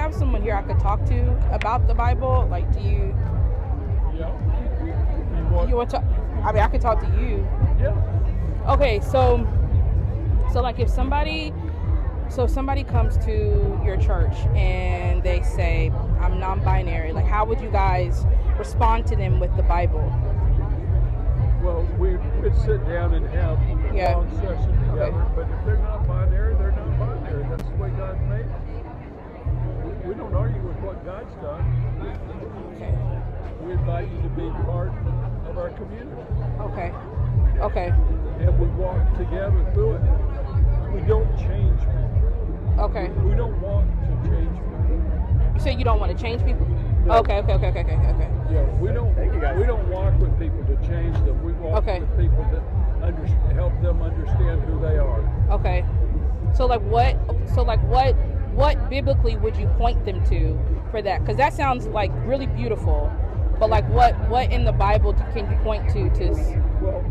have someone here I could talk to about the Bible? Like, do you? Yeah. You want to? I mean, I could talk to you. Yeah. Okay, so like if somebody comes to your church and they say, I'm non-binary, like how would you guys respond to them with the Bible? Well, we'd sit down and have a long session together, but if they're not binary, they're not binary. That's the way God made it. We don't argue with what God's done. Okay. We invite you to be part of our community. Okay. Okay. And we walk together through it. We don't change people. Okay. We don't want to change people. You say you don't want to change people? No. Okay. Yeah, we don't walk with people to change them. We walk with people that help them understand who they are. Okay. So what biblically would you point them to for that? Because that sounds like really beautiful. But like what in the Bible can you point to? Well,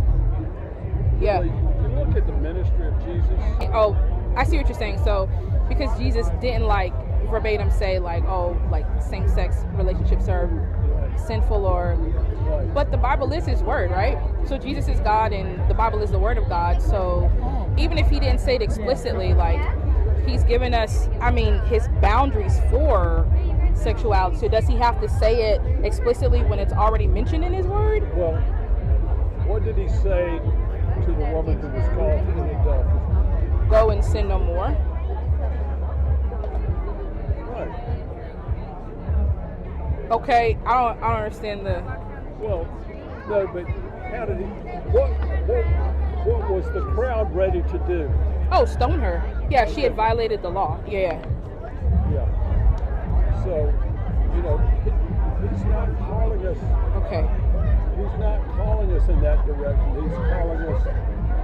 really, you look at the ministry of Jesus. Oh, I see what you're saying. So because Jesus didn't like verbatim say like, oh, like same-sex relationships are sinful or but the Bible is his word, right? So Jesus is God and the Bible is the word of God. So even if he didn't say it explicitly, like he's given us, I mean, his boundaries for sexuality. So does he have to say it explicitly when it's already mentioned in his word? Well, what did he say to the woman who was called to the adultery? Go and sin no more. Right. Okay, I don't understand the. Well, no, but how did he? What was the crowd ready to do? Oh, stone her. Yeah, she had violated the law. Yeah. Yeah. So, he's not calling us. Okay. He's not calling us in that direction. He's calling us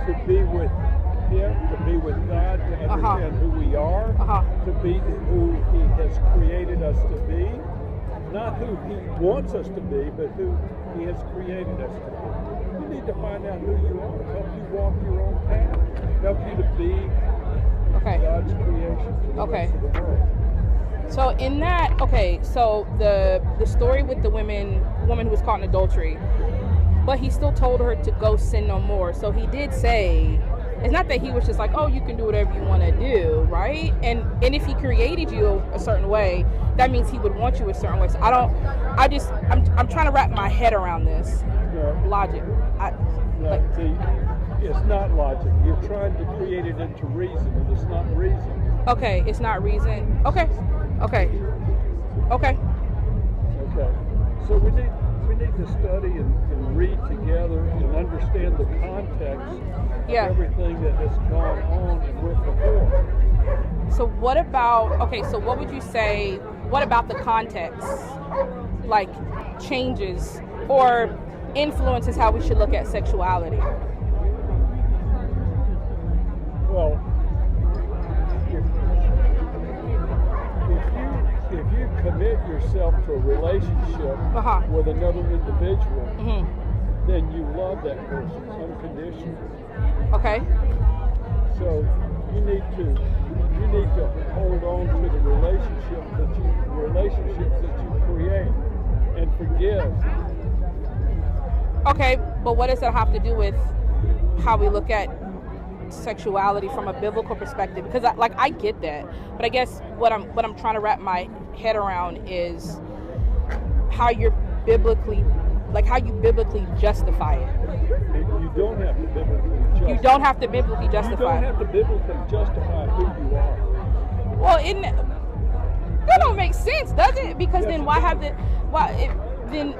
to be with him, to be with God, to understand who we are, to be who he has created us to be. Not who he wants us to be, but who he has created us to be. You need to find out who you are, help you walk your own path, help you to be God's creation to the rest of the world. So in that, so the story with the woman who was caught in adultery, but he still told her to go sin no more. So he did say, it's not that he was just like, oh, you can do whatever you want to do, right? And if he created you a certain way, that means he would want you a certain way. So I'm trying to wrap my head around this logic. It's not logic. You're trying to create it into reason, and it's not reason. Okay, it's not reason. Okay. So we need to study and read together and understand the context of everything that has gone on and went before. So what would you say, what about the context, like, changes or influences how we should look at sexuality? Well, if you commit yourself to a relationship with another individual, then you love that person unconditionally. Okay. So you need to hold on to the relationships that you create and forgive. Okay, but what does that have to do with how we look at sexuality from a biblical perspective? Because I get that, but I guess what I'm trying to wrap my head around is how you biblically justify it. You don't have to biblically justify. You don't have to biblically justify. You don't have to biblically justify who you are. Well, that don't make sense, does it? Because then why have then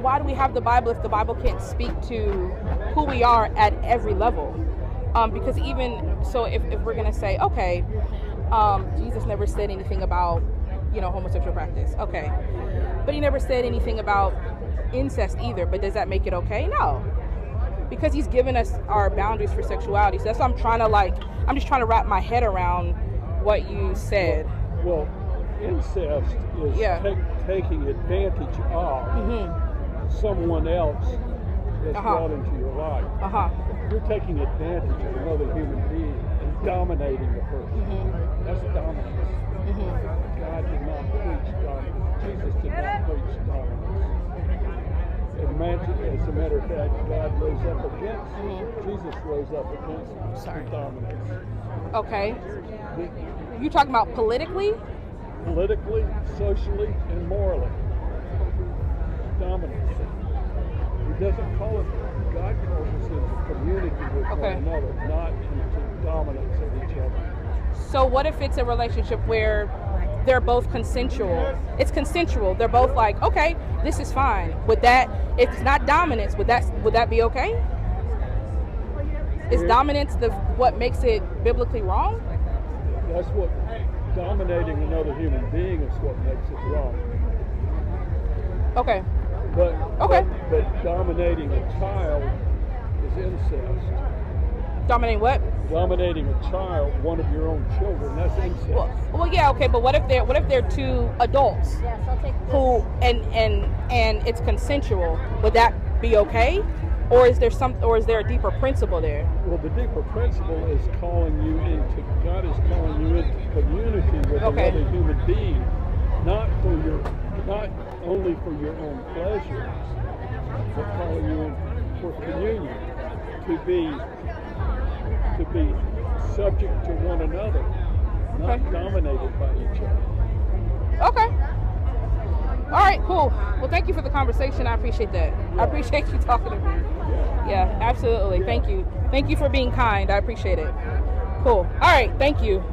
why do we have the Bible if the Bible can't speak to who we are at every level? Because even so, if we're gonna say, okay, Jesus never said anything about homosexual practice, okay, but he never said anything about incest either. But does that make it okay? No, because he's given us our boundaries for sexuality. So that's what I'm just trying to wrap my head around what you said. Well, incest is taking advantage of someone else that's brought into your life. You're taking advantage of another human being and dominating the person. That's dominance. God did not preach dominance. Jesus did not preach dominance. As a matter of fact, God rose up against, Jesus rose up against dominance. Okay. You talking about politically? Politically, socially, and morally. Dominance. He doesn't call it, God calls us into community with one another, not into dominance of each other. So what if it's a relationship where they're both consensual? It's consensual. They're both like, okay, this is fine. Would that, if it's not dominance, would that be okay? Is dominance what makes it biblically wrong? That's what dominating another human being is what makes it wrong. Okay. But dominating a child is incest. Dominating what? Dominating a child, one of your own children, that's incest. Well, yeah, okay, but what if they're two adults who and it's consensual? Would that be okay? Or is there a deeper principle there? Well, the deeper principle is God is calling you into community with another human being, not only for your own pleasure, but calling you in for communion, to be subject to one another, not dominated by each other. Okay. All right, cool. Well, thank you for the conversation. I appreciate that. I appreciate you talking to me. Yeah, absolutely. Thank you. Thank you for being kind. I appreciate it. Cool. All right, thank you.